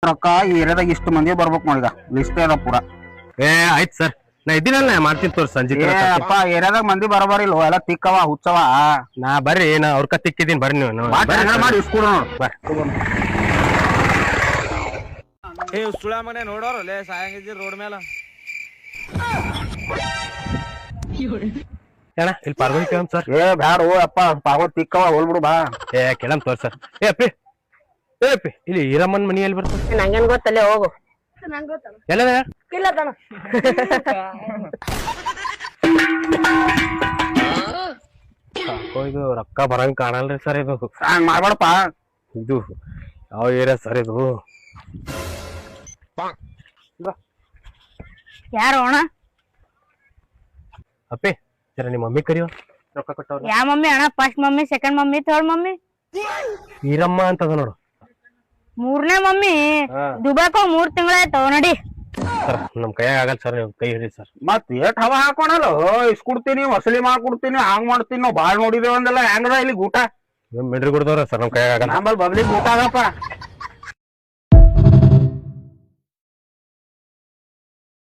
ರೊಕ್ಕ ಈ ಏರಿಯಾದಾಗ ಇಷ್ಟು ಮಂದಿ ಬರ್ಬೇಕು ನೋಡೀಗ ಲಿಸ್ಟ್ ಅದ ಪೂರಾ. ಆಯ್ತು ಸರ್ ನಾ ಇದ್ದೀನಲ್ಲ ಮಾಡ್ತೀನಿ ತೋರ್ ಸಂಜೆ ಅಪ್ಪ ಏರಿಯಾದಾಗ ಮಂದಿ ಬರಬಾರಿಲ್ಲ ಎಲ್ಲ ತಿಕ್ಕವ ಹುಚ್ಚವ. ನಾ ಬರ್ರಿ ನಾ ಅವ್ರ ತಿಕ್ಕಿದ್ದೀನಿ ಬರ್ರಿ ನೀವು ಮಾಡಿ ಇಸ್ಕೊಡು ನೋಡು. ಸುಳ ಮನೆ ನೋಡೋರಲ್ಲೇ ಸಾಯಂಗಿದ್ದಿ ರೋಡ್ ಮೇಲ ಅಣ್ಣ ಇಲ್ಲಿ ಪಾರ್ವತಿ ಕೇಳಮ್ ಸರ್. ಬ್ಯಾಡ ಅಪ್ಪ ಪಾರ್ವತಿ ತಿಕ್ಕವ ಹೋಲ್ಬಿಡು ಬಾ. ಕೇಳಮ್ ತೋರ್ ಸರ್. ಅಪ್ಪಿ ಅಪ್ಪಿ ಇಲ್ಲಿ ಈರಮ್ಮನ್ ಮನೆಯಲ್ಲಿ ಬರ್ತದೆ. ನಂಗೇನ್ ಗೊತ್ತಲ್ಲೇ ಹೋಗು. ಎಲ್ಲ ಇಲ್ಲ ತನ ಇದು ರೊಕ್ಕ ಬರಂಗ್ ಕಾಣಲ್ರಿ ಸರ್. ಇದು ಹಂಗ್ ಮಾಡ್ಬೇಡಪ್ಪ. ಇದು ಯಾವ ಏರಿಯಾ ಸರ್ ಇದು? ಯಾರು ಅಣ್ಣ? ಅಪ್ಪಿ ಸರ ನಿಮ್ಮ ಮಮ್ಮಿ ಕರಿಯೋ ರೊಕ್ಕ ಕೊಟ್ಟವ್ರ. ಯಾವ ಮಮ್ಮಿ ಅಣ್ಣ? First mummy, second mummy, third mummy? Eeramma ಅಂತದ ನೋಡು. ಮೂರನೇ ಮಮ್ಮಿ ದುಬಾಕೋ 3 ತಿಂಗಳಾಯ್ತು ನಡಿ. ಸರ್ ನಮ್ ಕೈಯಾಗ ಆಗಲ್ಲ ಸರ್, ನೀವು ಕೈ ಹಿಡಿ ಸರ್. ಮತ್ ಏಟ್ ಹವಾ ಹಾಕೋಣಲ್ಲ ಇಸ್ಕೊಡ್ತೀನಿ ವಸೂಲಿ ಮಾಡ್ಕೊಡ್ತೀನಿ ಹಂಗ್ ಮಾಡ್ತೀನಿ. ನಾವು ಬಾಳ್ ನೋಡಿದೇವಂದಲ್ಲ ಹೆಂಗದ ಇಲ್ಲಿ ಊಟ ಮಿಡ್ರಿ ಗುಡ್ದವ್ರ ಸರ್ ನಮ್ ಕೈಯಾಗ ಆಗಲ್ಲ. ನಮ್ಮಲ್ಲಿ ಬಬ್ಲಿಗ್ ಊಟ ಆಗಪ್ಪ.